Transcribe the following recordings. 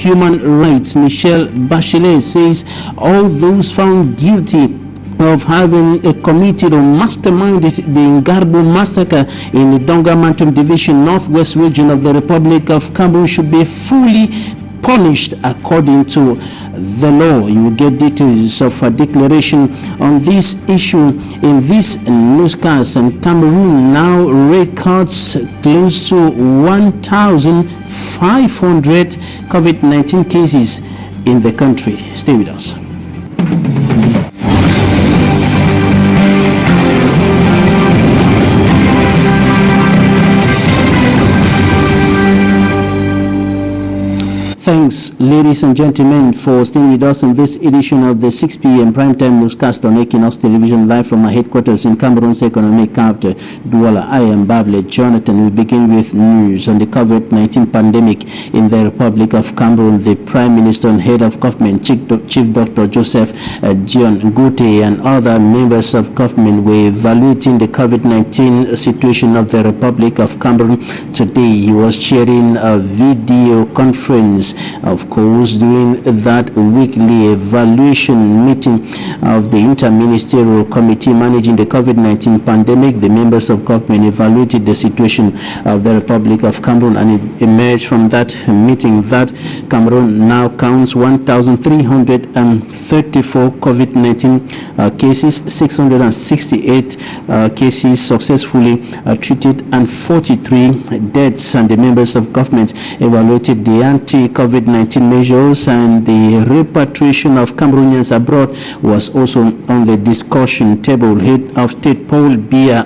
Human Rights, Michelle Bachelet, says all those found guilty of having committed or masterminded the Ngarbo massacre in the Donga-Mantum Division, Northwest region of the Republic of Cameroon should be fully punished according to the law. You will get details of a declaration on this issue in this newscast. And Cameroon now records close to 1,500 COVID-19 cases in the country. Stay with us. Thanks, ladies and gentlemen, for staying with us in this edition of the 6 p.m. primetime newscast on Equinoxe Television, live from our headquarters in Cameroon's economic capital, Douala. I am Bable Jonathan. We begin with news on the COVID-19 pandemic in the Republic of Cameroon. The Prime Minister and Head of Government, Chief Dr. Joseph John Ngute, and other members of government were evaluating the COVID-19 situation of the Republic of Cameroon. Today, he was chairing a video conference, of course, during that weekly evaluation meeting of the Interministerial Committee managing the COVID-19 pandemic. The members of government evaluated the situation of the Republic of Cameroon, and it emerged from that meeting that Cameroon now counts 1,334 COVID-19 cases, 668 cases successfully treated, and 43 deaths. And the members of government evaluated the anti-COVID-19 measures, and the repatriation of Cameroonians abroad was also on the discussion table. Head of State Paul Biya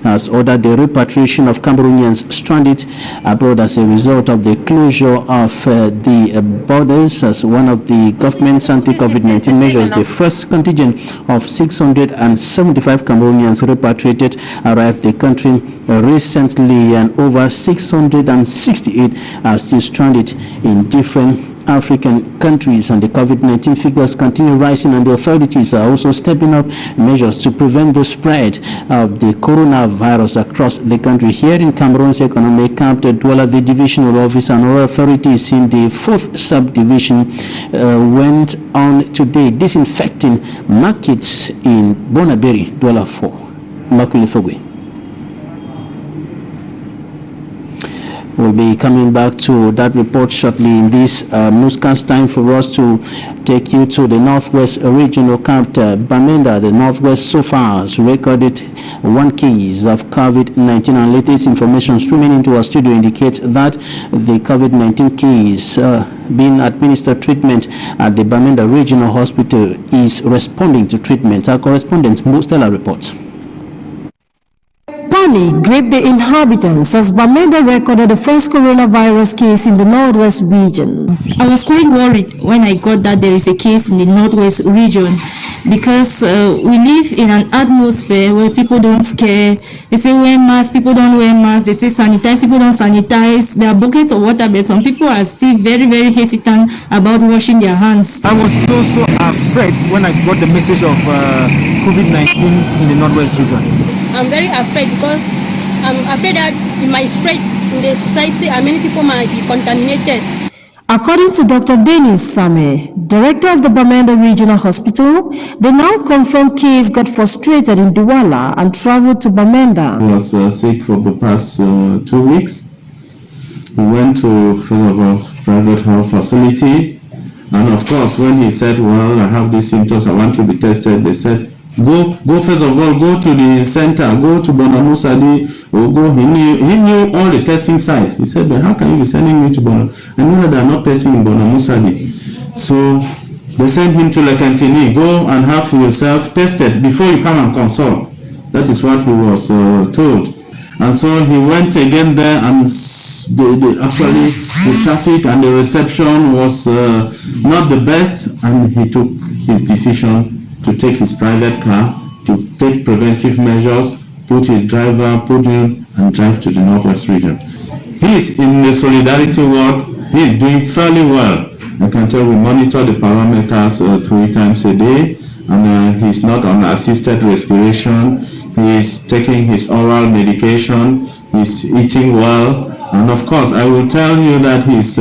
has ordered the repatriation of Cameroonians stranded abroad as a result of the closure of the borders as one of the government's anti-COVID-19 measures. The first contingent of 675 Cameroonians repatriated arrived the country recently, and over 668 are still stranded in different African countries, and the COVID-19 figures continue rising, and the authorities are also stepping up measures to prevent the spread of the coronavirus across the country. Here in Cameroon's economic capital, Douala, the divisional office and other authorities in the 4th subdivision went on today disinfecting markets in Bonaberi, Douala 4. Makuli Fogwe. We'll be coming back to that report shortly in this newscast. Time for us to take you to the Northwest regional capital, Bamenda. The Northwest so far has recorded 1 case of COVID-19, and latest information streaming into our studio indicates that the COVID-19 case being administered treatment at the Bamenda Regional Hospital is responding to treatment. Our correspondent, Mustela, reports. Panic gripped the inhabitants as Bamenda recorded the first coronavirus case in the Northwest region. I was quite worried when I got that there is a case in the Northwest region, because we live in an atmosphere where people don't scare. They say wear masks, people don't wear masks. They say sanitize, people don't sanitize. There are buckets of water, but some people are still very, very hesitant about washing their hands. I was so afraid when I got the message of COVID-19 in the Northwest region. I'm very afraid because I'm afraid that it might spread in the society and many people might be contaminated. According to Dr. Denis Same, director of the Bamenda Regional Hospital, the now confirmed case got frustrated in Douala and traveled to Bamenda. He was sick for the past 2 weeks. We went to a private health facility, and of course when he said, well, I have these symptoms, I want to be tested, they said, Go first of all, go to the center, go to Bonamusadi, or go. He knew all the testing sites. He said, but how can you be sending me to Bonamusadi? I know that they are not testing in Bonamusadi. So they sent him to Lekantini, go and have yourself tested before you come and consult. That is what he was told. And so he went again there, and actually the traffic and the reception was not the best, and he took his decision to take his private car, to take preventive measures, put his driver, put him, and drive to the Northwest region. He is in the solidarity ward. He is doing fairly well. I can tell we monitor the parameters 3 times a day, and he's not on assisted respiration. He is taking his oral medication. He's eating well, and of course, I will tell you that he's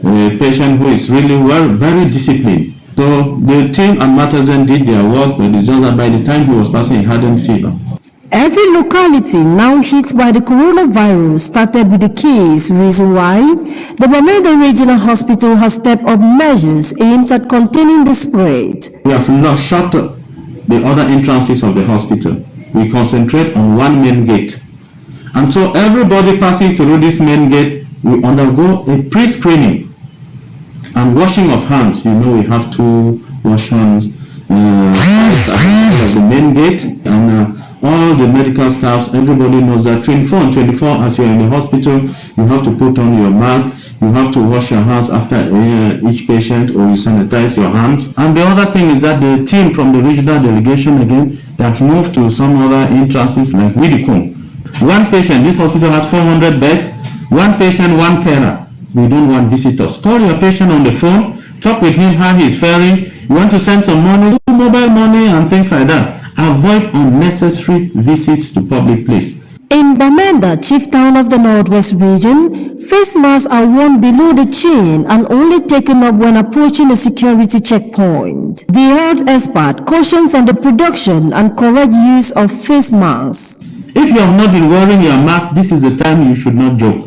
a patient who is really very disciplined. So the team at Matazen did their work, but it's just that by the time he was passing, he hadn't fever. Every locality now hit by the coronavirus started with the case, reason why the Bamenda Regional Hospital has stepped up measures aimed at containing the spread. We have not shut the other entrances of the hospital. We concentrate on one main gate. And so everybody passing through this main gate will undergo a pre-screening and washing of hands. You know, we have to wash hands at the main gate, and all the medical staffs, everybody knows that 24 and 24 as you're in the hospital, you have to put on your mask, you have to wash your hands after each patient, or you sanitize your hands. And the other thing is that the team from the regional delegation again, that moved to some other entrances like Widicum. One patient, this hospital has 400 beds, one patient, one carer. We don't want visitors. Call your patient on the phone, talk with him how he's faring. You want to send some money, mobile money and things like that. Avoid unnecessary visits to public places. In Bamenda, chief town of the Northwest region, face masks are worn below the chin and only taken up when approaching a security checkpoint. The health expert cautions on the production and correct use of face masks. If you have not been wearing your mask, this is the time you should not joke.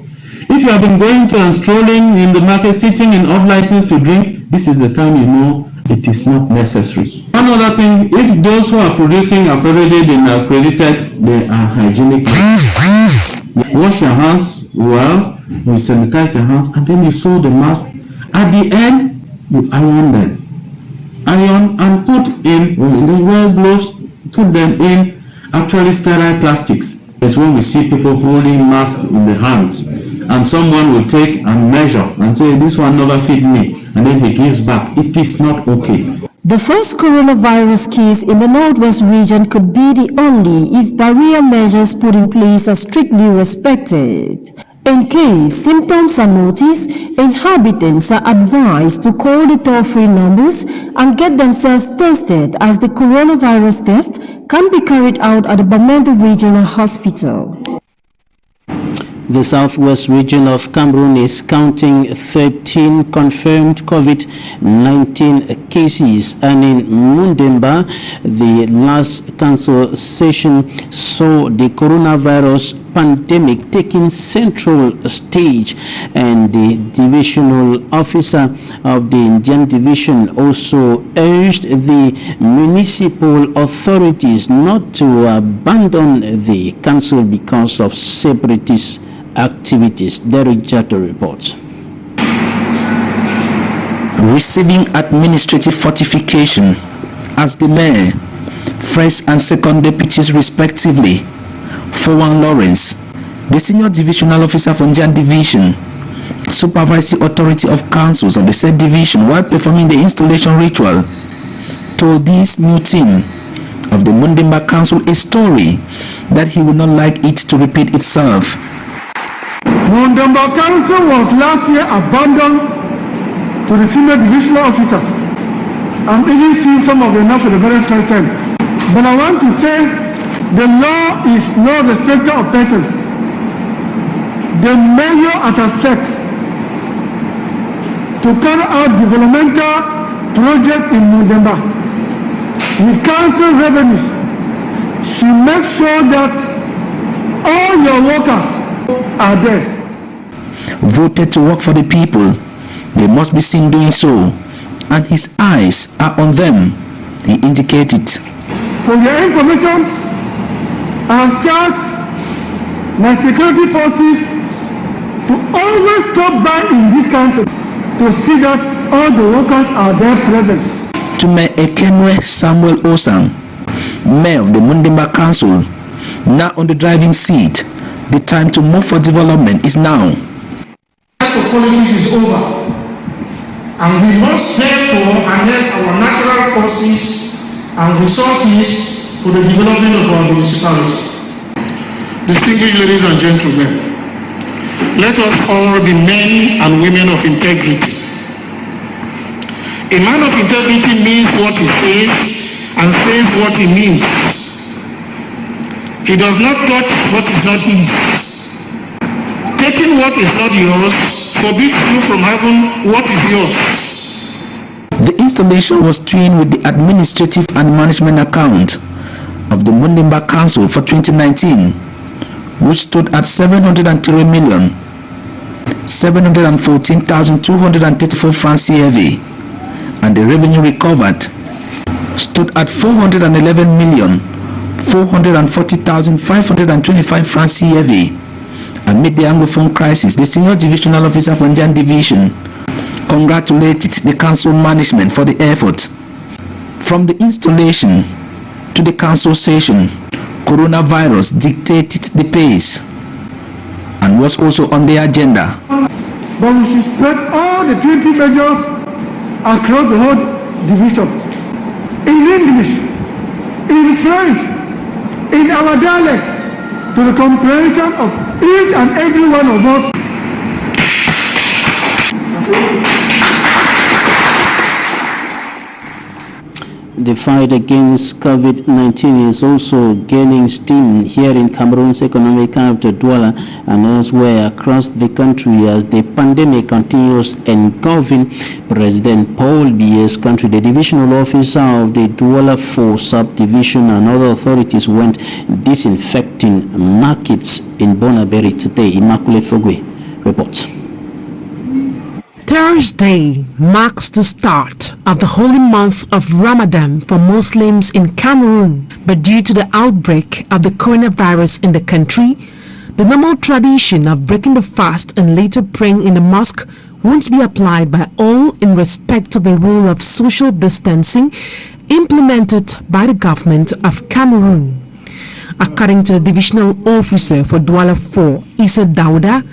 If you have been going to and strolling in the market, sitting in off license to drink, this is the time you know it is not necessary. One other thing, if those who are producing have already been accredited, they are hygienic. Wash your hands well, you sanitize your hands, and then you sew the mask. At the end, you iron them. Iron and put in the wear gloves, put them in actually sterile plastics. It's when we see people holding masks in the hands, and someone will take and measure and say, this one never fit me, and then he gives back. It is not okay. The first coronavirus case in the Northwest region could be the only if barrier measures put in place are strictly respected. In case symptoms are noticed, inhabitants are advised to call the toll-free numbers and get themselves tested, as the coronavirus test can be carried out at the Bamenda Regional Hospital. The southwest region of Cameroon is counting 13 confirmed COVID-19 cases, and in Mundemba, the last council session saw the coronavirus pandemic taking central stage, and the divisional officer of the Indian division also urged the municipal authorities not to abandon the council because of separatist activities. Derek Jato reports. Receiving administrative fortification as the mayor, first and second deputies respectively, Fowan Lawrence, the senior divisional officer from Indian division, supervised the authority of councils of the said division while performing the installation ritual, told this new team of the Mundemba council a story that he would not like it to repeat itself. Mundemba council was last year abandoned to the senior divisional officer. I'm even seeing some of them now for the very first time. But I want to say the law is no respecter of persons. The mayor has set to carry out developmental projects in Mundemba. With council revenues, she makes sure that all your workers are there. Voted to work for the people, they must be seen doing so, and his eyes are on them, he indicated. For your information, I have charged my security forces to always stop by in this council to see that all the workers are there present. To Mayor Kmer Samuel Osang, Mayor of the Mundemba Council, now on the driving seat, the time to move for development is now. The politics is over, and we must therefore harness our natural forces and resources for the development of our municipality. Distinguished ladies and gentlemen, let us all be men and women of integrity. A man of integrity means what he says and says what he means. He does not touch what is not his. taking what is not yours forbids you from having what is yours. The installation was twinned with the administrative and management account of the Mundimba Council for 2019, which stood at 703,714,234 francs CFA, and the revenue recovered stood at 411,440,525 francs CFA. Amid the Anglophone crisis, the senior divisional officer for Njan Division congratulated the council management for the effort. From the installation to the council session, coronavirus dictated the pace and was also on the agenda. But we should spread all the 20 measures across the whole division. In English, in French, in our dialect, to the comprehension of each and every one of us. The fight against COVID-19 is also gaining steam here in Cameroon's economic capital, Douala, and elsewhere across the country as the pandemic continues engulfing President Paul Biya's country. The divisional officer of the Douala 4 subdivision and other authorities went disinfecting markets in Bonaberi today. Immaculate Fogwe reports. Thursday marks the start of the holy month of Ramadan for Muslims in Cameroon, but due to the outbreak of the coronavirus in the country, the normal tradition of breaking the fast and later praying in the mosque won't be applied by all in respect of the rule of social distancing implemented by the government of Cameroon. According to the divisional officer for Douala 4, Issa Dauda,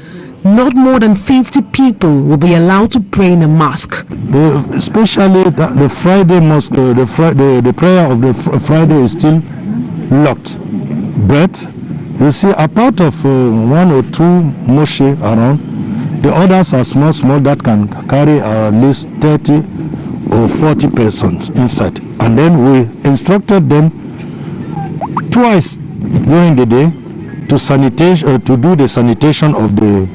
not more than 50 people will be allowed to pray in a mosque. Especially the Friday mosque, the prayer of the Friday is still locked. But you see, a part of one or two mosques around, the others are small that can carry at least 30 or 40 persons inside. And then we instructed them twice during the day to do the sanitation of the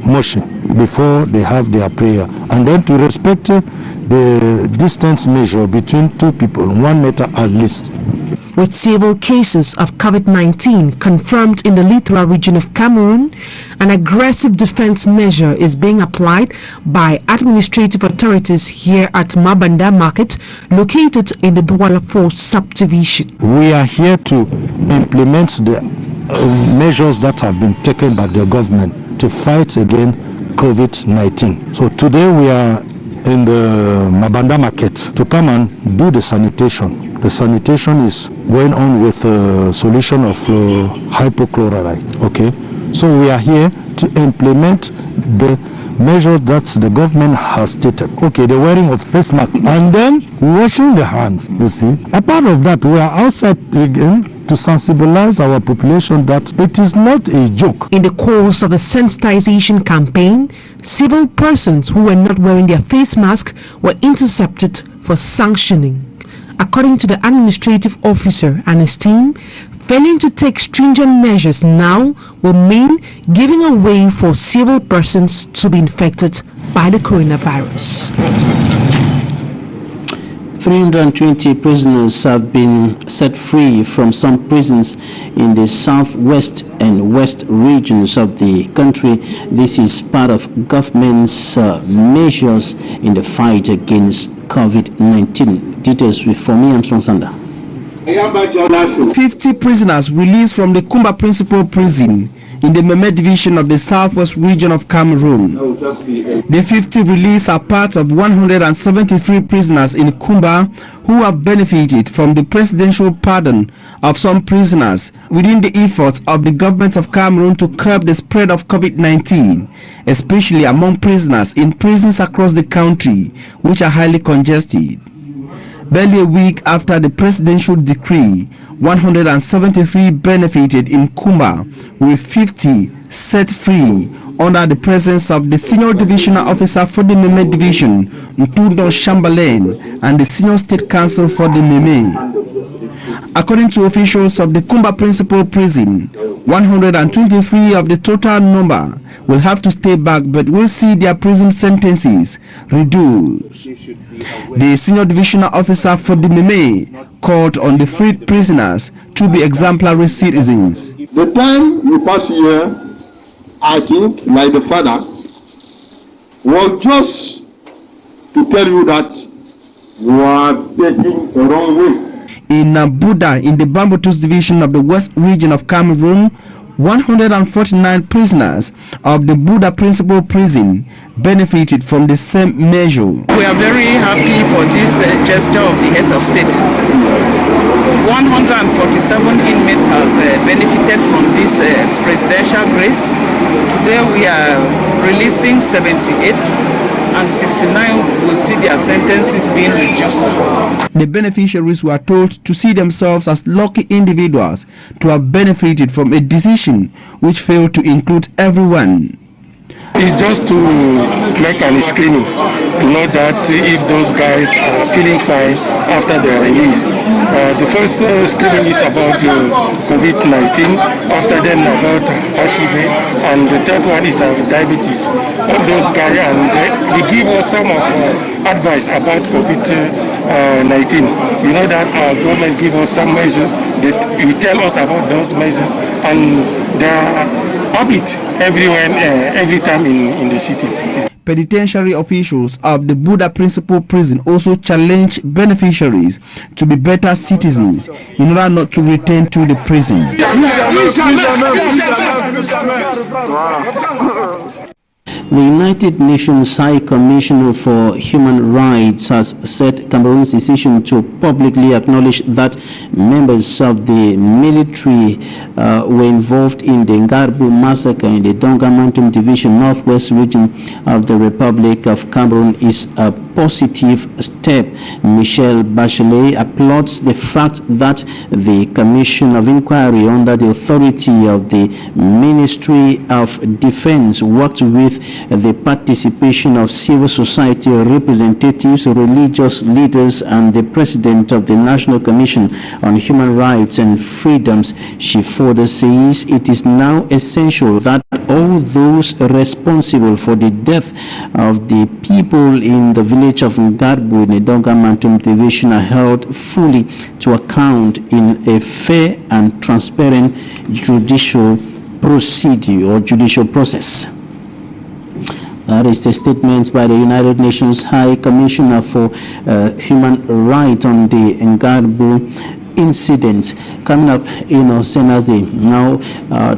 mosque before they have their prayer, and then to respect the distance measure between two people, 1 meter at least. With several cases of COVID-19 confirmed in the littoral region of Cameroon, an aggressive defense measure is being applied by administrative authorities here at Mabanda Market, located in the Douala 4 subdivision. We are here to implement the measures that have been taken by the government to fight against COVID-19. So today we are in the Mabanda Market to come and do the sanitation. The sanitation is going on with a solution of hypochlorite. Okay, so we are here to implement the measure that the government has stated. Okay, the wearing of face mask and then washing the hands. You see, a part of that, we are outside again to sensibilize our population that it is not a joke. In the course of the sensitization campaign, several persons who were not wearing their face mask were intercepted for sanctioning. According to the administrative officer and his team, failing to take stringent measures now will mean giving a way for several persons to be infected by the coronavirus. 320 prisoners have been set free from some prisons in the southwest and west regions of the country. This is part of government's measures in the fight against COVID-19. Details with Fomi Armstrong Sander. 50 prisoners released from the Kumba Principal Prison in the Kmer division of the southwest region of Cameroon. The 50 released are part of 173 prisoners in Kumba who have benefited from the presidential pardon of some prisoners within the efforts of the government of Cameroon to curb the spread of COVID-19, especially among prisoners in prisons across the country which are highly congested. Barely a week after the presidential decree, 173 benefited in Kumba, with 50 set free under the presence of the senior divisional officer for the Kmer division, Ntundo Chamberlain, and the senior state council for the Kmer. According to officials of the Kumba Principal Prison, 123 of the total number will have to stay back but will see their prison sentences reduced. The senior divisional officer for the Kmer called on the freed prisoners to be exemplary citizens. The time you pass here, I think, like the father, was just to tell you that you are taking the wrong way. In Buda, in the Bambutus division of the West region of Cameroon, 149 prisoners of the Buda Principal Prison benefited from the same measure. We are very happy for this gesture of the head of state. 147 inmates have benefited from this presidential grace. Today we are releasing 78 and 69 will see their sentences being reduced. The beneficiaries were told to see themselves as lucky individuals to have benefited from a decision which failed to include everyone. It's just to make an screening to know that if those guys are feeling fine after their release. The first screening is about COVID-19, after then about HIV, and the third one is diabetes. All those guys, and they give us some of advice about COVID-19. You know that our government give us some measures, that we tell us about those measures, and they are habit everywhere, every time in the city. Penitentiary officials of the Buda Principal Prison also challenge beneficiaries to be better citizens in order not to return to the prison. The United Nations High Commissioner for Human Rights has said Cameroon's decision to publicly acknowledge that members of the military were involved in the Ngarbu massacre in the Dongamantum Division, Northwest region of the Republic of Cameroon is a positive step. Michelle Bachelet applauds the fact that the Commission of Inquiry under the authority of the Ministry of Defense worked with the participation of civil society representatives, religious leaders, and the president of the National Commission on Human Rights and Freedoms. She further says it is now essential that all those responsible for the death of the people in the village of Ngarbu in the Dongamantum Division are held fully to account in a fair and transparent judicial procedure or judicial process. That is the statement by the United Nations High Commissioner for Human Rights on the Ngarbu incident. Coming up, Senazi now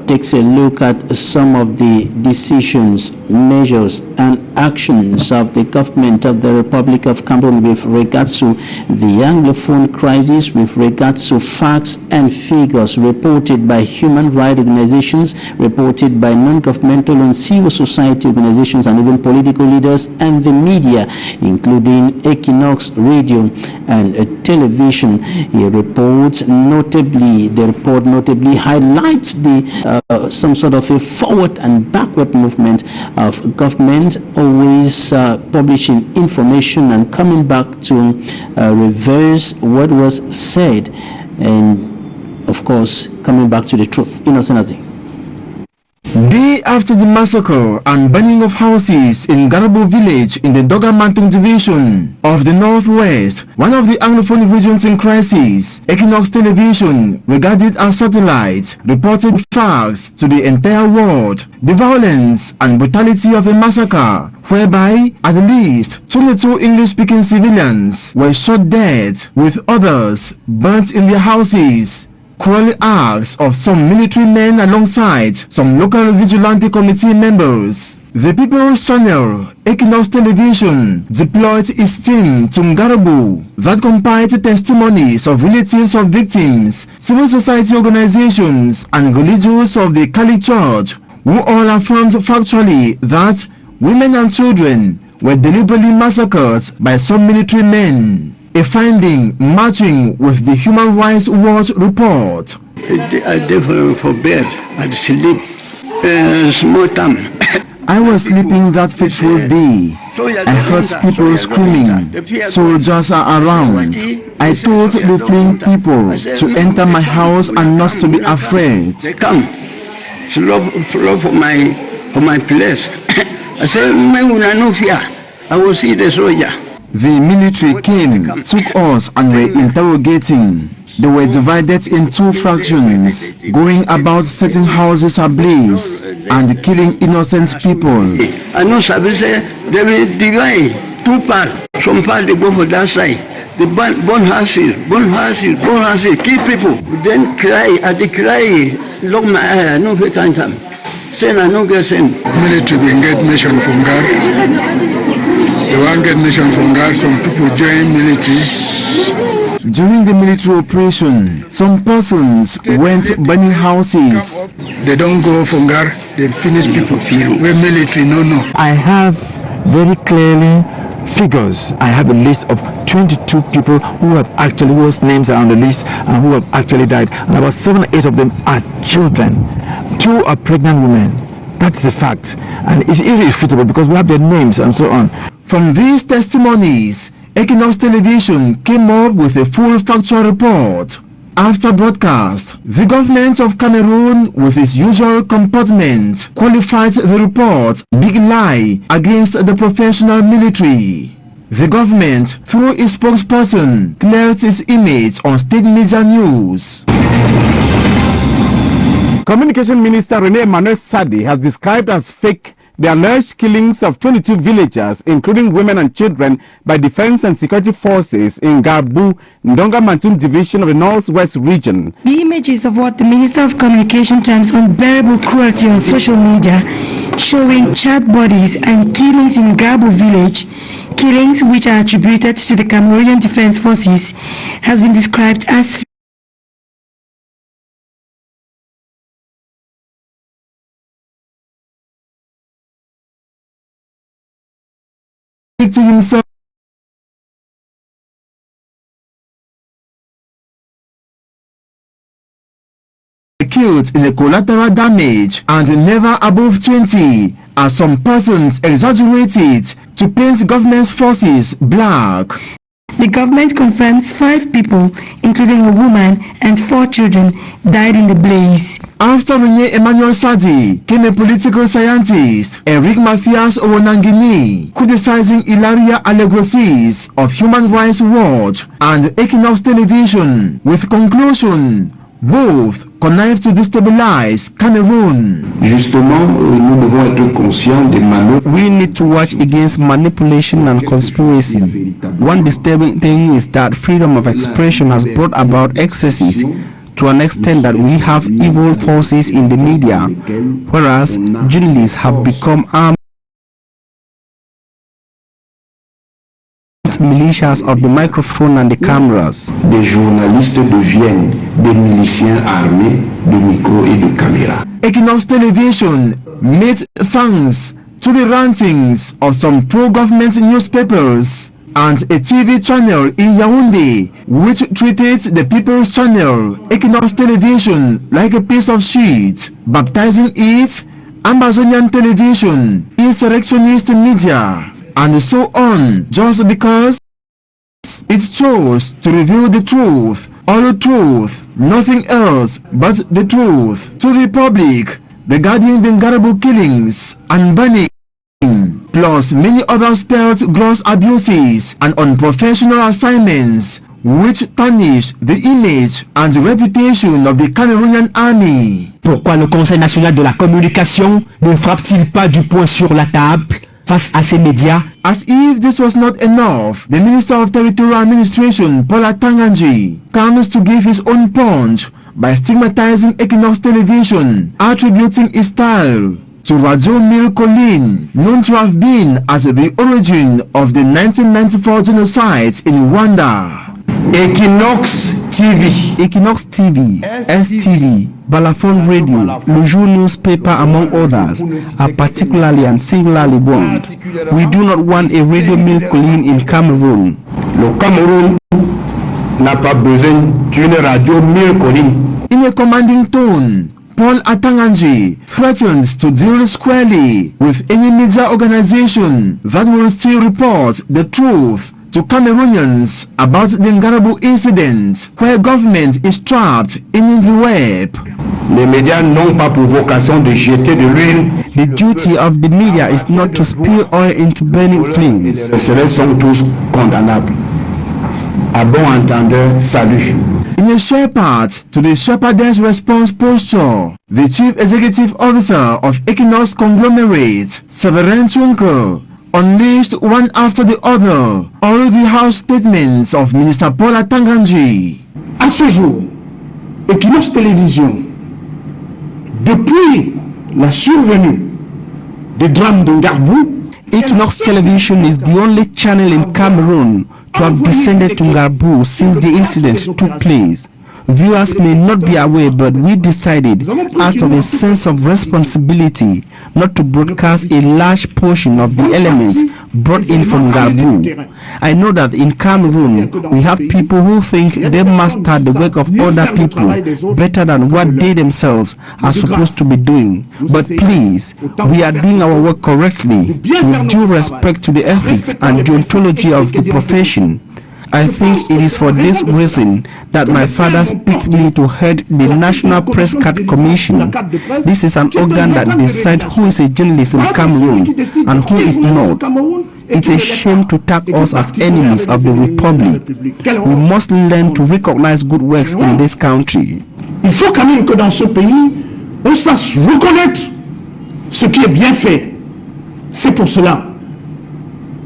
takes a look at some of the decisions, measures, and actions of the government of the Republic of Cameroon with regards to the Anglophone crisis, with regards to facts and figures reported by human rights organizations, reported by non-governmental and civil society organizations, and even political leaders and the media, including Equinoxe radio and television. The report notably highlights the some sort of a forward and backward movement of government, always publishing information and coming back to reverse what was said, and of course coming back to the truth. Senazi. Day after the massacre and burning of houses in Ngarbu village in the Dongamantum division of the Northwest, one of the Anglophone regions in crisis, Equinoxe television, regarded as satellite, reported facts to the entire world, the violence and brutality of a massacre, whereby at least 22 English-speaking civilians were shot dead, with others burnt in their houses. Cruel acts of some military men alongside some local vigilante committee members. The People's Channel, Equinoxe Television, deployed its team to Ngarbu that compiled testimonies of relatives of victims, civil society organizations, and religious of the Catholic Church, who all affirmed factually that women and children were deliberately massacred by some military men. A finding matching with the Human Rights Watch report. I definitely for bed and sleep small time. I was sleeping that fateful day. I heard people screaming. Soldiers are around. I told the fleeing people to enter my house and not to be afraid. They come, flow for my place. I said, no fear. I will see the soldier. The military came, took us and were interrogating. They were divided in two fractions, going about setting houses ablaze and killing innocent people. I know Sabise, they will divide two parts. Some part they go for that side. They burn houses, kill people. Then cry, at the cry, lock my eye, no fit time. Send I no get send. Military will get mission from God. They won't get mission from God. Some people join military. During the military operation, some persons went burning houses. They don't go from God, they finish people. We're military, no. I have very clearly figures. I have a list of 22 people whose names are on the list and who have actually died. And about 7 or 8 of them are children. 2 are pregnant women. That's a fact. And it's irrefutable because we have their names and so on. From these testimonies, Equinoxe Television came up with a full factual report. After broadcast, the government of Cameroon, with its usual comportment, qualified the report big lie against the professional military. The government, through its spokesperson, cleared its image on state media news. Communication Minister René Emmanuel Sadi has described as fake the alleged killings of 22 villagers, including women and children, by defense and security forces in Garbu, Ndonga Mantum division of the Northwest region. The images of what the Minister of Communication terms unbearable cruelty on social media, showing charred bodies and killings in Garbu village, killings which are attributed to the Cameroonian Defense Forces, has been described as to himself killed in a collateral damage and never above 20, as some persons exaggerated to paint government's forces black. The government confirms 5 people, including a woman and 4 children, died in the blaze. After René Emmanuel Sadi came a political scientist, Eric Mathias Owonangini, criticizing Ilaria allegations of Human Rights Watch and Equinoxe Television, with conclusion, both connive to destabilize Cameroon. Justement, nous devons être conscients des manœuvres. We need to watch against manipulation and conspiracy. One disturbing thing is that freedom of expression has brought about excesses to an extent that we have evil forces in the media, whereas journalists have become armed militias of the microphone and the cameras. Des journalistes deviennent des miliciens armés de micro et de caméra. Equinoxe Television made thanks to the rantings of some pro-government newspapers and a TV channel in Yaoundé, which treated the People's Channel, Equinoxe Television, like a piece of shit, baptizing it Amazonian Television, insurrectionist media, and so on, just because it chose to reveal the truth, all the truth, nothing else but the truth, to the public regarding the Ngarabu killings and burning, plus many other spelt gross abuses and unprofessional assignments which tarnish the image and reputation of the Cameroonian army. Pourquoi le Conseil national de la communication ne frappe-t-il pas du poing sur la table face à ces médias? As if this was not enough, the Minister of Territorial Administration, Paul Atanganji, comes to give his own punch by stigmatizing Equinoxe Television, attributing its style to Radio Mille Collines, known to have been as the origin of the 1994 genocide in Rwanda. Equinoxe TV, Equinoxe TV, STV, Balafon Radio, Le Jour newspaper, among others, are particularly and singularly warned. We do not want a Radio Mille Collines in Cameroon. Le Cameroun n'a pas besoin d'une radio Mille Collines. In a commanding tone, Paul Atanganji threatens to deal squarely with any media organization that will still report the truth to Cameroonians about the Ngarabu incident, where government is trapped in the web. Les médias n'ont pas pour vocation de jeter de l'huile. The duty of the media is not to spill oil into burning flames. Ceux-là sont tous condamnables. À bon entendeur, salut. In a shepherd to the shepherdess response posture, the chief executive officer of Equinoxe conglomerate, Severin Chunko, unleashed one after the other all the house statements of Minister Paul Atanganji. À ce jour, Equinoxe Télévision, depuis la survenue des drames de Ngarbou, Equinoxe Television is the only channel in Cameroon to have descended to Ngarbou since the incident took place. Viewers may not be aware, but we decided, out of a sense of responsibility, not to broadcast a large portion of the elements brought in from Ngarbou. I know that in Cameroon, we have people who think they master the work of other people better than what they themselves are supposed to be doing. But please, we are doing our work correctly, with due respect to the ethics and deontology of the profession. I think it is for this reason that my father picked me to head the National Press Card Commission. This is an organ that decides who is a journalist in Cameroon and who is not. It's a shame to tag us as enemies of the Republic. We must learn to recognize good works in this country. Il faut quand même que dans ce pays, on sache reconnaître ce qui est bien fait. C'est pour cela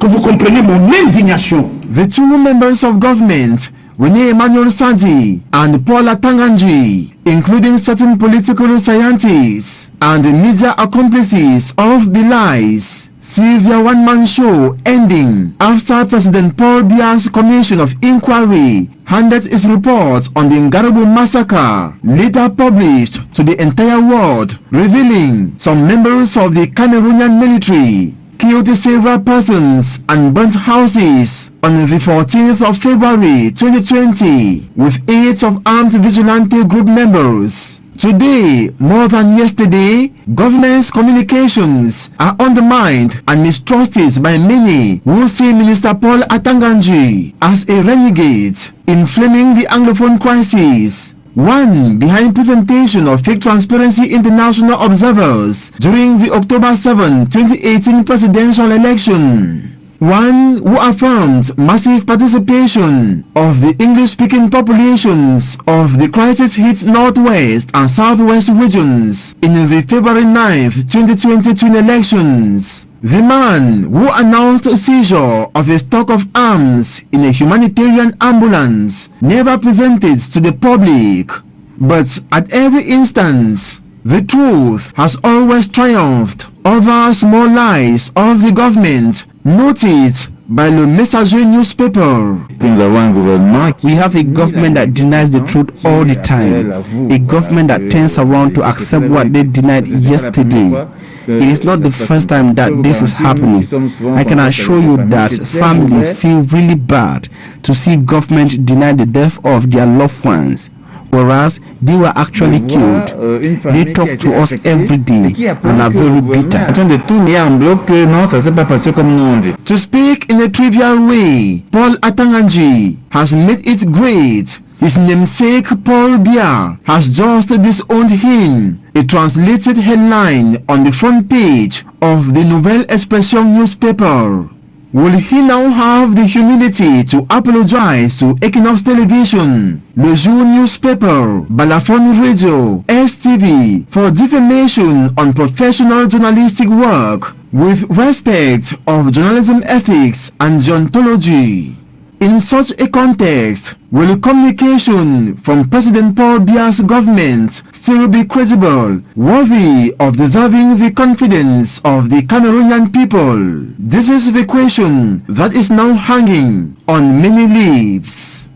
que vous comprenez mon indignation. The two members of government, René Emmanuel Sadi and Paul Atanganji, including certain political scientists and media accomplices of the lies, see their one-man show ending after President Paul Biya's Commission of Inquiry handed its report on the Ngarabu massacre, later published to the entire world, revealing some members of the Cameroonian military killed several persons and burnt houses on the 14th of February 2020 with aids of armed vigilante group members. Today, more than yesterday, government's communications are undermined and mistrusted by many who see Minister Paul Atanganji as a renegade, inflaming the Anglophone crisis. One behind presentation of fake Transparency International observers during the October 7, 2018 presidential election. One who affirmed massive participation of the English-speaking populations of the crisis-hit Northwest and Southwest regions in the February 9, 2022 elections. The man who announced a seizure of a stock of arms in a humanitarian ambulance never presented to the public. But at every instance, the truth has always triumphed over small lies of the government, noted by Le Messager newspaper. We have a government that denies the truth all the time, a government that turns around to accept what they denied yesterday. It is not the first time that this is happening. I can assure you that families feel really bad to see government deny the death of their loved ones, whereas they were actually killed. They talk to us every day and are very bitter. To speak in a trivial way, Paul Atanganji has made it great. His namesake Paul Biya has just disowned him, a translated headline on the front page of the Nouvelle Expression newspaper. Will he now have the humility to apologize to Equinoxe Television, Le Jour newspaper, Balafon Radio, STV for defamation on professional journalistic work with respect of journalism ethics and deontology? In such a context, will communication from President Paul Biya's government still be credible, worthy of deserving the confidence of the Cameroonian people? This is the question that is now hanging on many lips.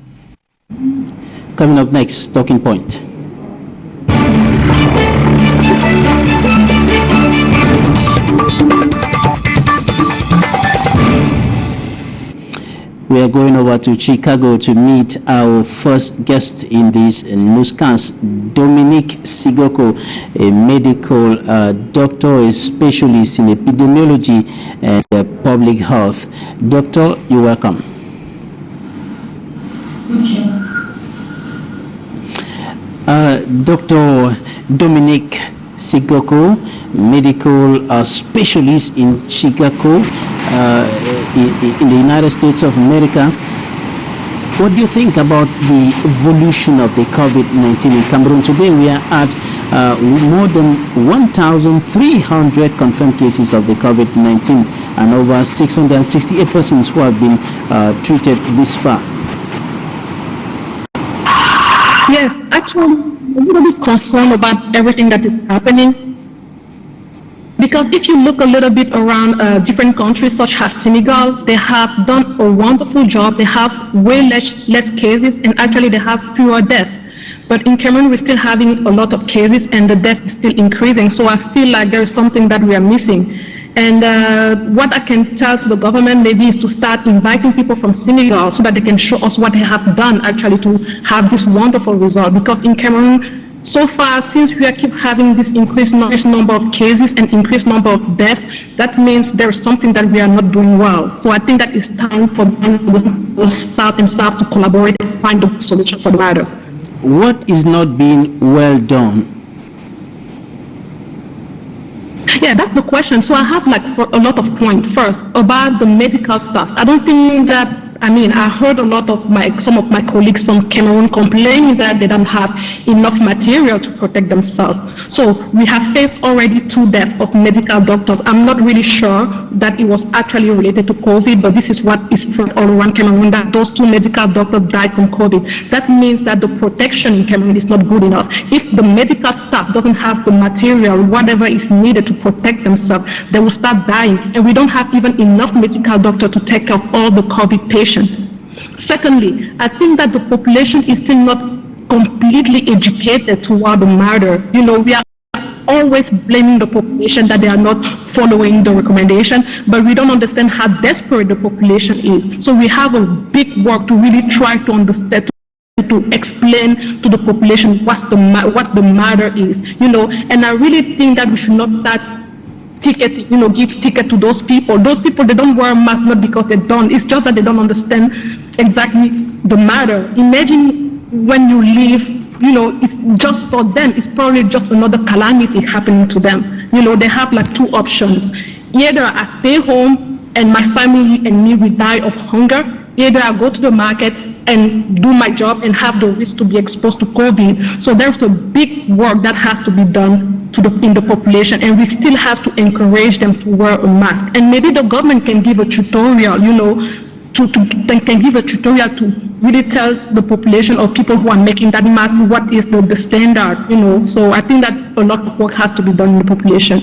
Coming up next, Talking Point. We are going over to Chicago to meet our first guest in this newscast, Dominique Sigoko, a medical doctor, a specialist in epidemiology and public health. Doctor, you're welcome. Dr. Dominique Sigoko, medical specialist in Chicago, in the United States of America. What do you think about the evolution of the COVID-19 in Cameroon? Today we are at more than 1,300 confirmed cases of the COVID-19 and over 668 persons who have been treated this far. Yes, actually, I'm a little bit concerned about everything that is happening. Because if you look a little bit around different countries such as Senegal, they have done a wonderful job. They have way less cases, and actually they have fewer deaths. But in Cameroon, we're still having a lot of cases and the death is still increasing. So I feel like there is something that we are missing. And what I can tell to the government maybe is to start inviting people from Senegal so that they can show us what they have done actually to have this wonderful result. Because in Cameroon, so far, since we keep having this increased number of cases and increased number of deaths, that means there is something that we are not doing well. So I think that it's time for the South and South to collaborate and find a solution for the matter. What is not being well done? Yeah, that's the question. So I have like a lot of points. First, about the medical stuff. I don't think that, I heard a lot of some of my colleagues from Cameroon complaining that they don't have enough material to protect themselves. So we have faced already 2 deaths of medical doctors. I'm not really sure that it was actually related to COVID, but this is what is spread all around Cameroon, that those 2 medical doctors died from COVID. That means that the protection in Cameroon is not good enough. If the medical staff doesn't have the material, whatever is needed to protect themselves, they will start dying. And we don't have even enough medical doctors to take care of all the COVID patients. Secondly, I think that the population is still not completely educated toward the matter. We are always blaming the population that they are not following the recommendation, but we don't understand how desperate the population is. So we have a big work to really try to understand, to explain to the population what the matter is. And I really think that we should not start ticket, give ticket to those people. Those people, they don't wear masks not because they don't. It's just that they don't understand exactly the matter. Imagine when you leave, it's just for them. It's probably just another calamity happening to them. They have like 2 options. Either I stay home and my family and me will die of hunger. Either I go to the market and do my job and have the risk to be exposed to COVID. So there's a big work that has to be done in the population, and we still have to encourage them to wear a mask. And maybe the government can give a tutorial, can give a tutorial to really tell the population or people who are making that mask what is the standard, So I think that a lot of work has to be done in the population.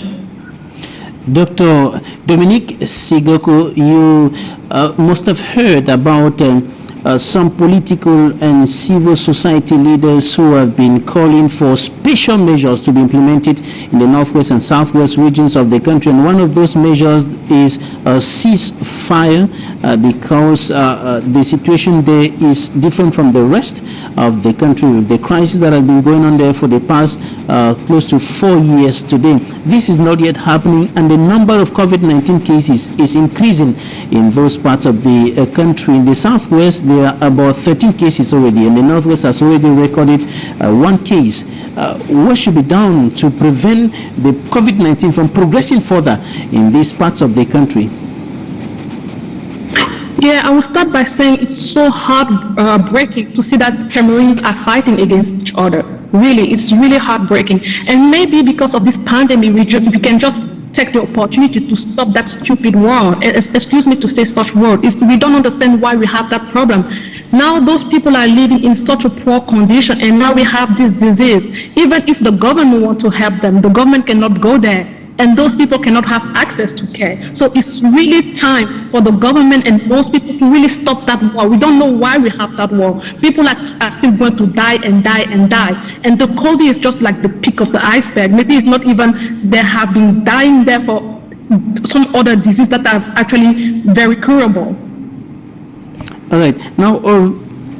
Dr. Dominique Sigoko, you must have heard about some political and civil society leaders who have been calling for special measures to be implemented in the northwest and southwest regions of the country. And one of those measures is a ceasefire because the situation there is different from the rest of the country. The crisis that has been going on there for the past close to 4 years today. This is not yet happening, and the number of COVID-19 cases is increasing in those parts of the country. In the southwest, there are about 13 cases already, and the northwest has already recorded 1 case. What should be done to prevent the COVID-19 from progressing further in these parts of the country? Yeah, I will start by saying it's so heartbreaking to see that Cameroonians are fighting against each other. Really, it's really heartbreaking. And maybe because of this pandemic, we can just take the opportunity to stop that stupid war. Excuse me to say such word. We don't understand why we have that problem. Now those people are living in such a poor condition, and now we have this disease. Even if the government wants to help them, the government cannot go there, and those people cannot have access to care. So it's really time for the government and those people to really stop that war. We don't know why we have that war. People are still going to die and die and die. And the COVID is just like the peak of the iceberg. Maybe it's not even, they have been dying there for some other disease that are actually very curable. All right. Now,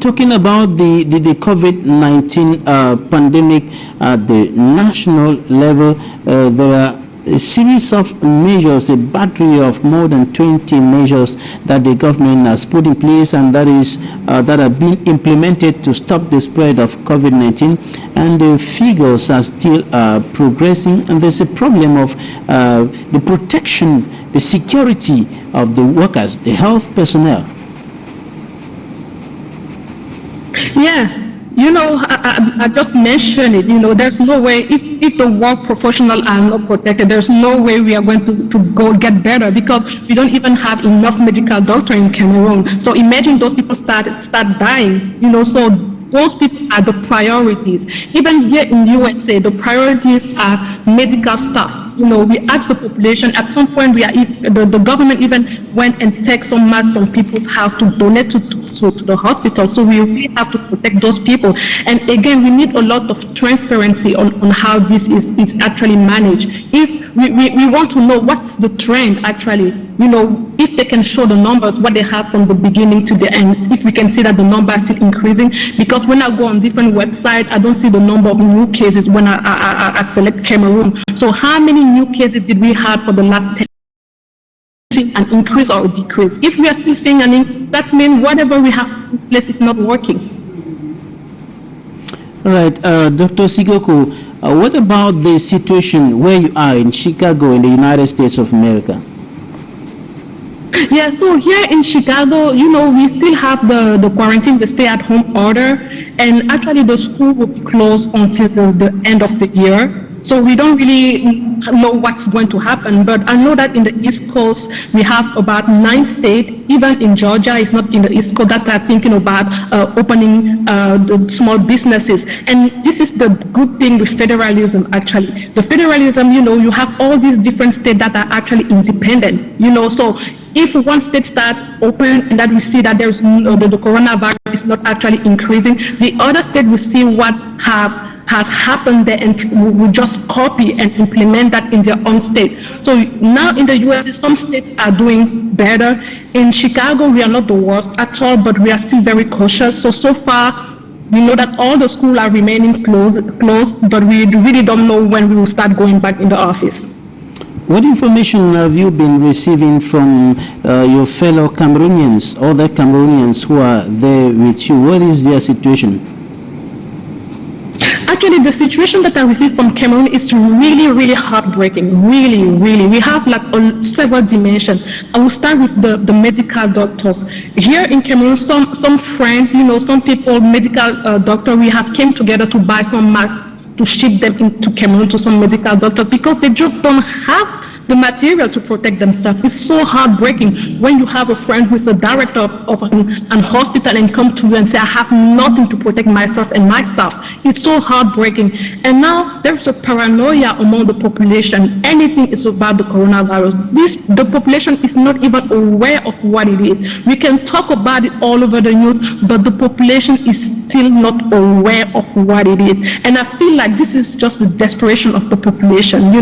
talking about the COVID-19 pandemic at the national level, there are a series of measures, a battery of more than 20 measures that the government has put in place and that have been implemented to stop the spread of COVID-19, and the figures are still progressing, and there's a problem of the protection, the security of the workers, the health personnel. Yeah. I just mentioned it. There's no way, if the work professionals are not protected, there's no way we are going to go get better, because we don't even have enough medical doctors in Cameroon. So imagine those people start dying, so those people are the priorities. Even here in USA, the priorities are medical staff. We asked the population, at some point the government even went and took some masks from people's house to donate to the hospital. So we really have to protect those people. And again, we need a lot of transparency on how this is actually managed. If we want to know what's the trend actually, if they can show the numbers, what they have from the beginning to the end, if we can see that the number is still increasing. Because when I go on different websites, I don't see the number of new cases when I select Cameroon. So how many new cases did we have for the last 10 years? An increase or a decrease? If we are still seeing an increase, that means whatever we have in place is not working. All right, Dr. Sigoko, what about the situation where you are in Chicago in the United States of America? Yeah, so here in Chicago, we still have the quarantine, the stay-at-home order, and actually the school will be closed until the end of the year. So we don't really know what's going to happen, but I know that in the East Coast, we have about 9 states, even in Georgia, it's not in the East Coast, that are thinking about opening the small businesses. And this is the good thing with federalism, actually. The federalism, you have all these different states that are actually independent, so if one state starts open and that we see that there's the coronavirus is not actually increasing, the other state will see what has happened there and will just copy and implement that in their own state. So now in the US, some states are doing better. In Chicago, we are not the worst at all, but we are still very cautious. So far, we know that all the schools are remaining closed, but we really don't know when we will start going back in the office. What information have you been receiving from your fellow Cameroonians, other Cameroonians who are there with you? What is their situation? Actually, the situation that I received from Cameroon is really, really heartbreaking. Really, really. We have several dimensions. I will start with the medical doctors. Here in Cameroon, some friends, some people, medical doctor, we have came together to buy some masks to ship them into Cameroon to some medical doctors because they just don't have the material to protect themselves. It's so heartbreaking when you have a friend who's a director of an hospital and come to you and say, I have nothing to protect myself and my staff. It's so heartbreaking. And now there's a paranoia among the population. Anything is about the coronavirus. The population is not even aware of what it is. We can talk about it all over the news, but the population is still not aware of what it is. And I feel like this is just the desperation of the population,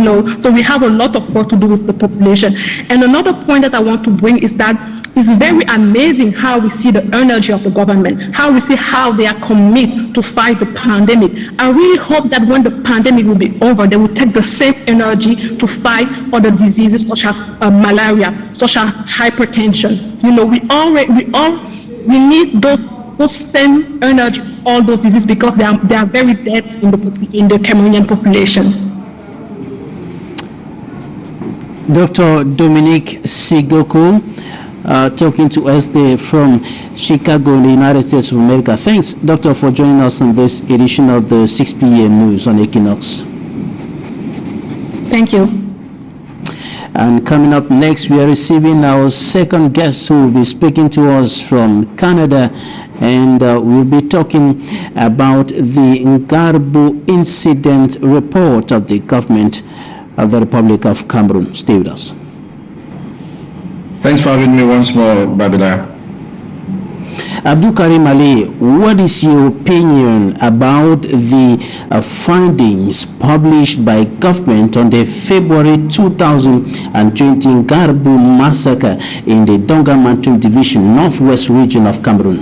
So we have a lot of work to do with the population. And another point that I want to bring is that it's very amazing how we see the energy of the government, how we see how they are committed to fight the pandemic. I really hope that when the pandemic will be over, they will take the same energy to fight other diseases such as malaria, such as hypertension. We need those same energy, all those diseases, because they are very dead in the Cameroonian population. Dr. Dominique Sigoko, talking to us there from Chicago in the United States of America. Thanks, Doctor, for joining us on this edition of the 6 p.m. news on Equinoxe. Thank you. And coming up next, we are receiving our second guest who will be speaking to us from Canada, and we'll be talking about the Ngarbu incident report of the government of the Republic of Cameroon. Stay with us. Thanks for having me once more, Babila. Abdul Karim Ali, what is your opinion about the findings published by government on the February 2020 Ngarbu massacre in the Dongamantu division, northwest region of Cameroon?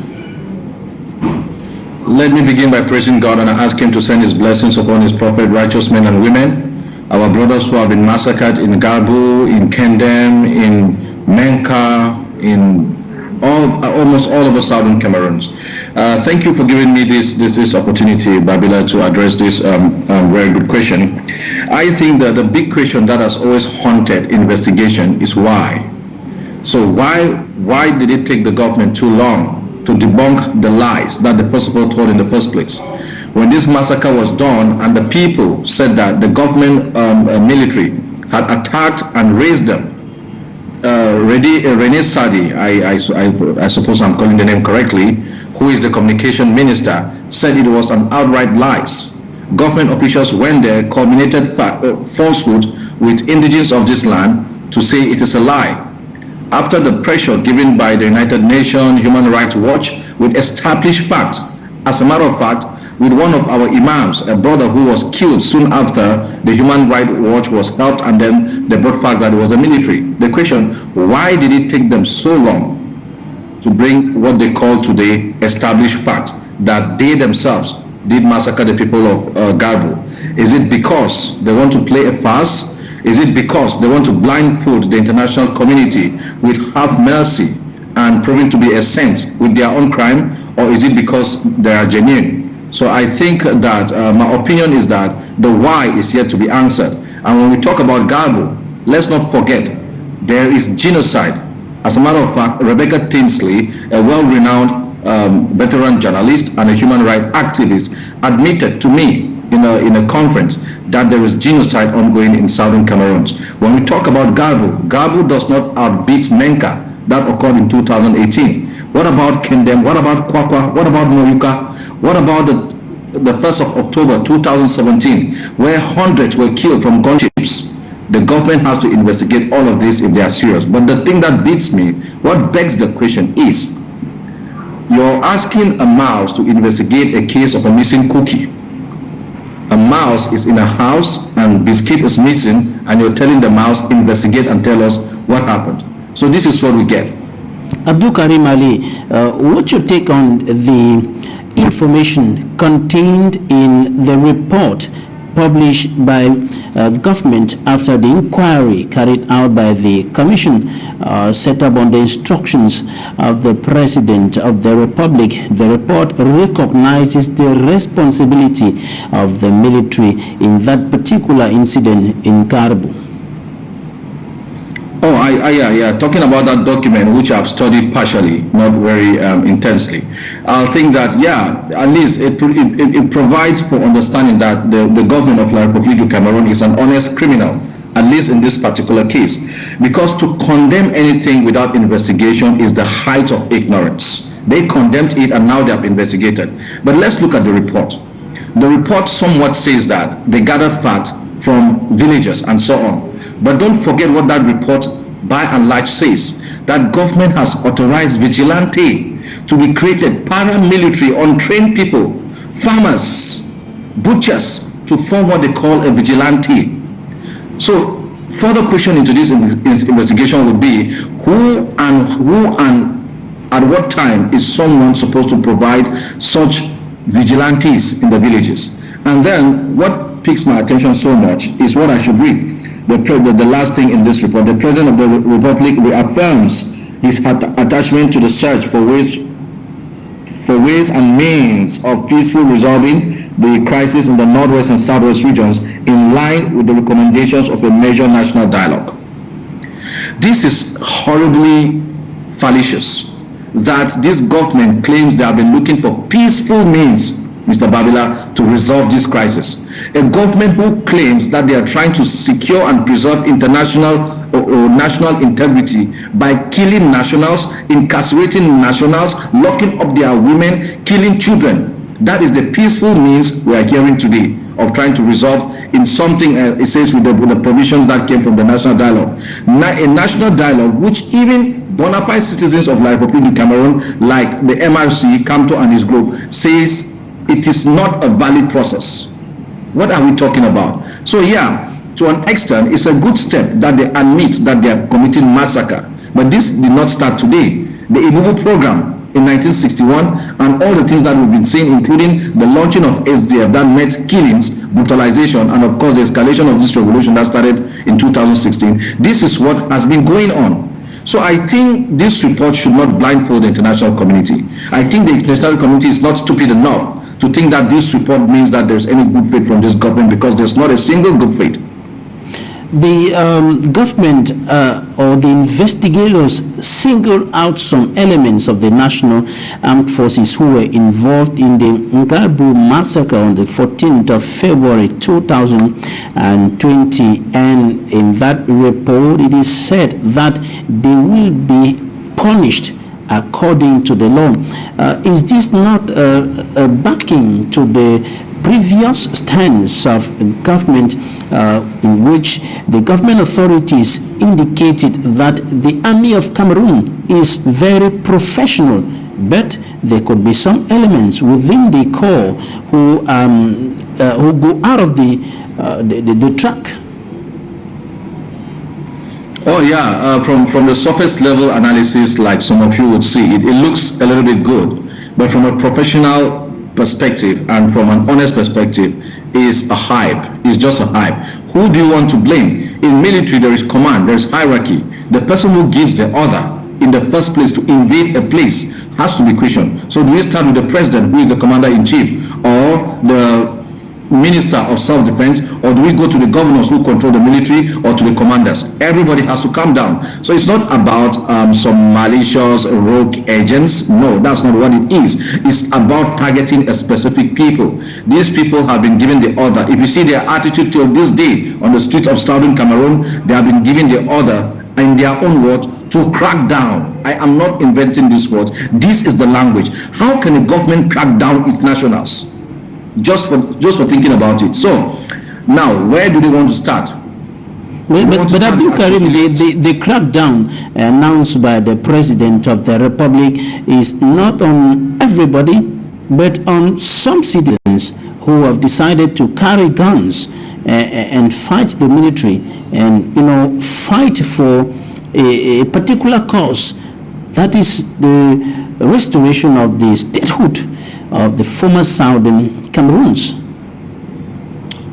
Let me begin by praising God and ask him to send his blessings upon his prophet, righteous men and women our brothers who have been massacred in Garbu, in Kendem, in Menka, in almost all over southern Cameroon. Thank you for giving me this opportunity, Babila, to address this very good question. I think that the big question that has always haunted investigation is why. So why did it take the government too long to debunk the lies that the first of all told in the first place? When this massacre was done and the people said that the government military had attacked and raised them, Rene Sadi, I suppose I'm calling the name correctly, who is the communication minister, said it was an outright lies. Government officials went there, culminated falsehood with indigenous of this land to say it is a lie. After the pressure given by the United Nations, Human Rights Watch, with established facts, as a matter of fact, with one of our imams, a brother who was killed soon after the Human Rights Watch was helped, and then they brought facts that it was a military. The question, why did it take them so long to bring what they call today established facts that they themselves did massacre the people of Garbu? Is it because they want to play a farce? Is it because they want to blindfold the international community with half mercy and proving to be a saint with their own crime? Or is it because they are genuine? So I think that my opinion is that the why is yet to be answered. And when we talk about Garbu, let's not forget there is genocide. As a matter of fact, Rebecca Tinsley, a well-renowned veteran journalist and a human rights activist, admitted to me in a conference that there is genocide ongoing in southern Cameroon. When we talk about Garbu, Garbu does not outbeat Menka that occurred in 2018. What about Kendem? What about Kwakwa? What about Moyuka? What about the 1st of October 2017, where hundreds were killed from gunships? The government has to investigate all of this if they are serious. But the thing that beats me, what begs the question is, you're asking a mouse to investigate a case of a missing cookie. A mouse is in a house and biscuit is missing, and you're telling the mouse, investigate and tell us what happened. So this is what we get. Abdul Karim Ali, what's your take on the information contained in the report published by government after the inquiry carried out by the commission set up on the instructions of the President of the Republic? The report recognizes the responsibility of the military in that particular incident in Garbu. Oh, yeah. Talking about that document, which I've studied partially, not very intensely, I think that, yeah, at least it provides for understanding that the government of La République du Cameroun is an honest criminal, at least in this particular case. Because to condemn anything without investigation is the height of ignorance. They condemned it and now they have investigated. But let's look at the report. The report somewhat says that they gathered facts from villagers and so on. But don't forget what that report by and large says, that government has authorized vigilante to be created, paramilitary, untrained people, farmers, butchers, to form what they call a vigilante. So further question into this investigation would be who and at what time is someone supposed to provide such vigilantes in the villages? And then what piques my attention so much is what I should read. The last thing in this report, the President of the Republic reaffirms his attachment to the search for ways and means of peacefully resolving the crisis in the northwest and southwest regions in line with the recommendations of a major national dialogue. This is horribly fallacious that this government claims they have been looking for peaceful means, Mr. Babila, to resolve this crisis. A government who claims that they are trying to secure and preserve international or national integrity by killing nationals, incarcerating nationals, locking up their women, killing children. That is the peaceful means we are hearing today of trying to resolve in something, it says, with the provisions that came from the national dialogue. A national dialogue which even bona fide citizens of La République du Cameroun, like the MRC, Kamto and his group, says it is not a valid process. What are we talking about? So yeah, to an extent, it's a good step that they admit that they are committing massacre. But this did not start today. The Ibubu program in 1961 and all the things that we've been seeing, including the launching of SDF that met killings brutalization, and of course the escalation of this revolution that started in 2016. This is what has been going on. So I think this report should not blindfold the international community. I think the international community is not stupid enough to think that this report means that there's any good faith from this government, because there's not a single good faith. The government or the investigators singled out some elements of the national armed forces who were involved in the Ngarbu massacre on the 14th of February 2020, and in that report it is said that they will be punished according to the law. Is this not a backing to the previous stance of government in which the government authorities indicated that the army of Cameroon is very professional, but there could be some elements within the corps who go out of the track? Oh yeah, from the surface level analysis, like some of you would see, it looks a little bit good, but from a professional perspective and from an honest perspective, is a hype. It's just a hype. Who do you want to blame? In military, there is command, there is hierarchy. The person who gives the order in the first place to invade a place has to be questioned. So do we start with the president, who is the commander-in-chief, or the minister of self-defense, or do we go to the governors who control the military, or to the commanders? Everybody has to calm down. So it's not about some malicious rogue agents. No, that's not what it is. It's about targeting a specific people. These people have been given the order. If you see their attitude till this day on the street of southern Cameroon, they have been given the order, in their own words, to crack down. I am not inventing these words. This is the language. How can a government crack down its nationals? Just for thinking about it. So now, where do they want to start? But Abdul Karim, the crackdown announced by the President of the Republic is not on everybody, but on some citizens who have decided to carry guns and fight the military, and fight for a particular cause, that is the restoration of the statehood of the former southern Cameroons.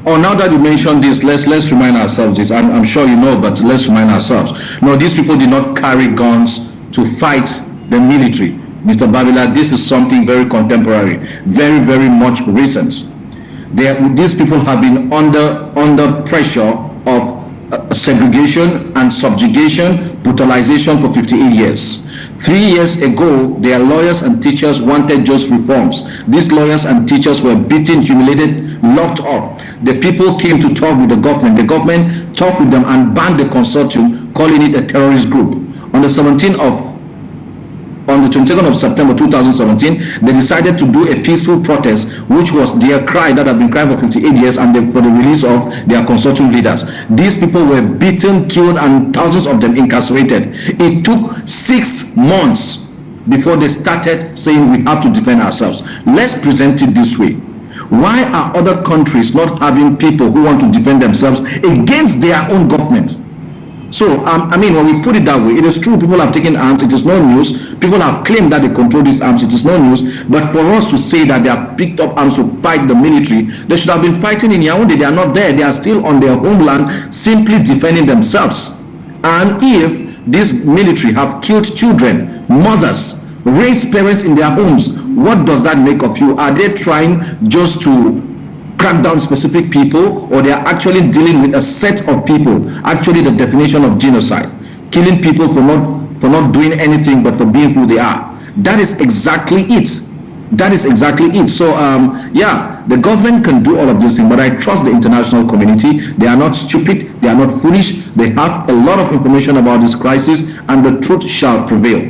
Oh, now that you mentioned this, let's remind ourselves this. I'm sure you know, but let's remind ourselves. No, these people did not carry guns to fight the military. Mr. Babila, this is something very contemporary, very, very much recent. These people have been under pressure of segregation and subjugation, brutalization for 58 years. 3 years ago, their lawyers and teachers wanted just reforms. These lawyers and teachers were beaten, humiliated, locked up. The people came to talk with the government. The government talked with them and banned the consortium, calling it a terrorist group. On the 22nd of September 2017, they decided to do a peaceful protest, which was their cry that had been crying for 58 years, and for the release of their consortium leaders. These people were beaten, killed, and thousands of them incarcerated. It took 6 months before they started saying we have to defend ourselves. Let's present it this way. Why are other countries not having people who want to defend themselves against their own government? So, I mean, when we put it that way, it is true, people have taken arms, it is no news. People have claimed that they control these arms, it is no news. But for us to say that they have picked up arms to fight the military, they should have been fighting in Yaoundé. They are not there. They are still on their homeland, simply defending themselves. And if this military have killed children, mothers, raised parents in their homes, what does that make of you? Are they trying just to crack down specific people, or they are actually dealing with a set of people? Actually, the definition of genocide, killing people for not doing anything but for being who they are. That is exactly it. That is exactly it. So yeah, the government can do all of these things, but I trust the international community. They are not stupid, they are not foolish. They have a lot of information about this crisis, and the truth shall prevail.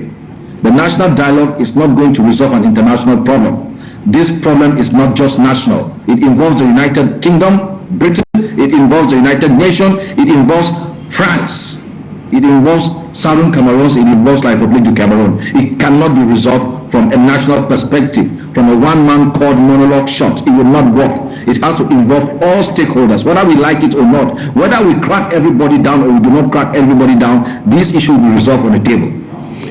The national dialogue is not going to resolve an international problem. This problem is not just national. It involves the United Kingdom, Britain, it involves the United Nations, it involves France, it involves Southern Cameroon, it involves the Republic of Cameroon. It cannot be resolved from a national perspective, from a one-man called monologue shot. It will not work. It has to involve all stakeholders, whether we like it or not. Whether we crack everybody down or we do not crack everybody down, this issue will be resolved on the table.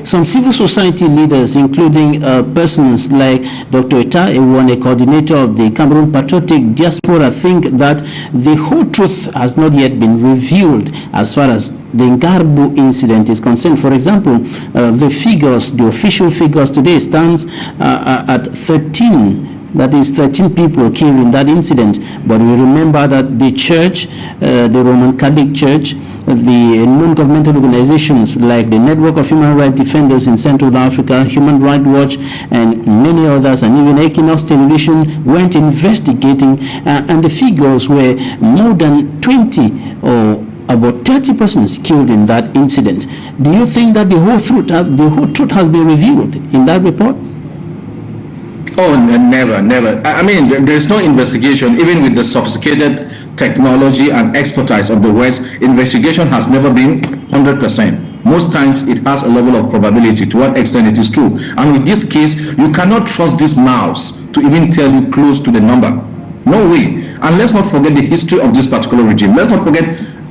Some civil society leaders, including persons like Dr. Eta Ewon, a coordinator of the Cameroon Patriotic Diaspora, think that the whole truth has not yet been revealed as far as the Ngarbu incident is concerned. For example, the official figures today stands at 13. That is 13 people killed in that incident. But we remember that the church, the Roman Catholic Church, the non-governmental organizations like the Network of Human Rights Defenders in Central Africa, Human Rights Watch, and many others, and even Equinoxe television went investigating, and the figures were more than 20 or about 30 persons killed in that incident. Do you think that the whole truth has been revealed in that report? Oh, never. I mean, there's no investigation, even with the sophisticated technology and expertise of the West. Investigation has never been 100%. Most times it has a level of probability to what extent it is true. And with this case, you cannot trust these mouths to even tell you close to the number. No way. And let's not forget the history of this particular regime. Let's not forget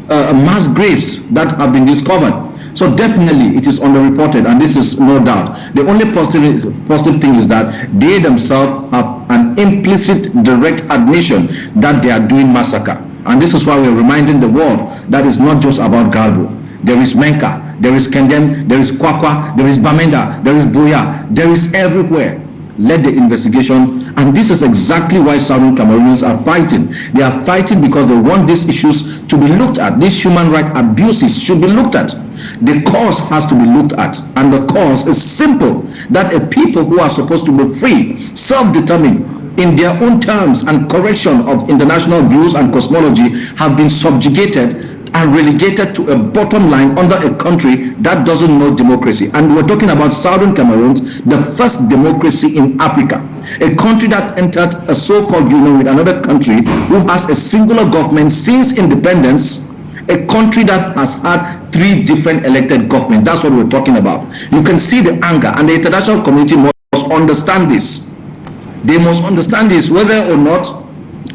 mass graves that have been discovered. So definitely it is underreported, and this is no doubt. The only positive thing is that they themselves have an implicit direct admission that they are doing massacre. And this is why we're reminding the world that it's not just about Galbo. There is Menka, there is Kendem, there is Kwakwa, there is Bamenda, there is Buya, there is everywhere. Let the investigation, and this is exactly why Southern Cameroonians are fighting. They are fighting because they want these issues to be looked at. These human rights abuses should be looked at. The cause has to be looked at, and the cause is simple, that a people who are supposed to be free, self-determined, in their own terms and correction of international views and cosmology, have been subjugated and relegated to a bottom line under a country that doesn't know democracy. And we're talking about Southern Cameroon, the first democracy in Africa, a country that entered a so-called union with another country who has a singular government since independence, a country that has had 3 different elected governments. That's what we're talking about. You can see the anger, and the international community must understand this. They must understand this, whether or not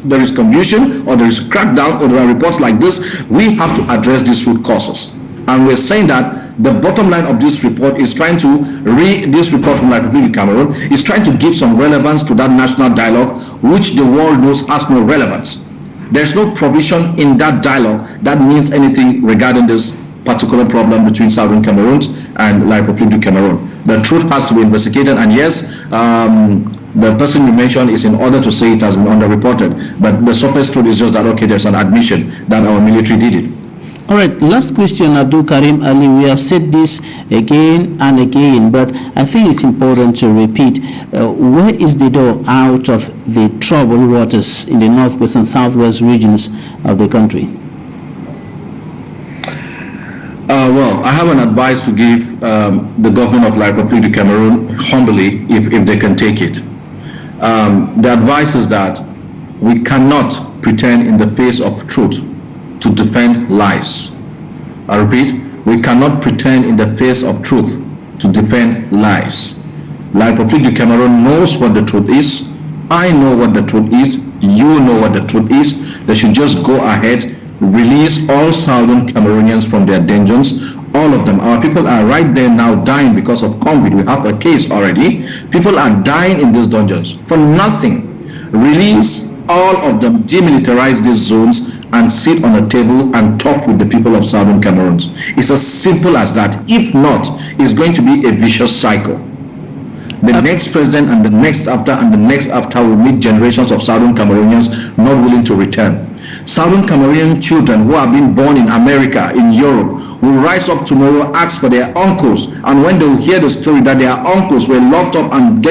there is confusion or there is crackdown or there are reports like this. We have to address these root causes, and we're saying that the bottom line of this report is trying to this report from Republic of Cameroon is trying to give some relevance to that national dialogue, which the world knows has no relevance. There's no provision in that dialogue that means anything regarding this particular problem between Southern Cameroon and La Republique du Cameroon. The truth has to be investigated, and yes, the person you mentioned is in order to say it has been underreported, but the surface truth is just that, okay, there's an admission that our military did it. All right, last question, Abdul Karim Ali. We have said this again and again, but I think it's important to repeat. Where is the door out of the troubled waters in the northwest and southwest regions of the country? Well, I have an advice to give the government of La Republique du Cameroon, humbly, if they can take it. The advice is that we cannot pretend in the face of truth to defend lies. I repeat, we cannot pretend in the face of truth to defend lies. La Republique du Cameroon knows what the truth is. I know what the truth is. You know what the truth is. They should just go ahead, release all Southern Cameroonians from their dungeons, all of them. Our people are right there now dying because of COVID. We have a case already. People are dying in these dungeons for nothing. Release all of them, demilitarize these zones, and sit on a table and talk with the people of Southern Cameroon. It's as simple as that. If not, it's going to be a vicious cycle. The next president and the next after and the next after will meet generations of Southern Cameroonians not willing to return. Southern Cameroonian children who are being born in America, in Europe, will rise up tomorrow, ask for their uncles, and when they will hear the story that their uncles were locked up and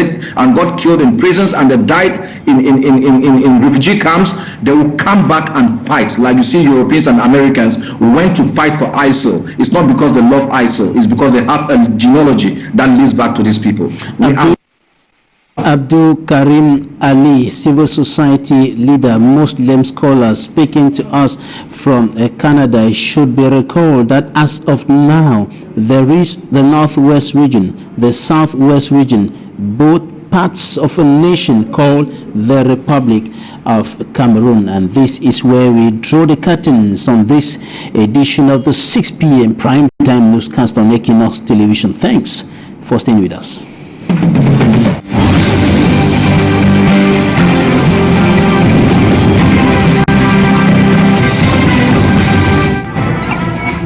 got killed in prisons and they died in refugee camps, they will come back and fight. Like you see, Europeans and Americans went to fight for ISIL. It's not because they love ISIL, it's because they have a genealogy that leads back to these people. Abdul Karim Ali, civil society leader, Muslim scholar, speaking to us from Canada. It should be recalled that as of now, there is the northwest region, the southwest region, both parts of a nation called the Republic of Cameroon. And this is where we draw the curtains on this edition of the 6 p.m. prime Time newscast on Equinoxe Television. Thanks for staying with us.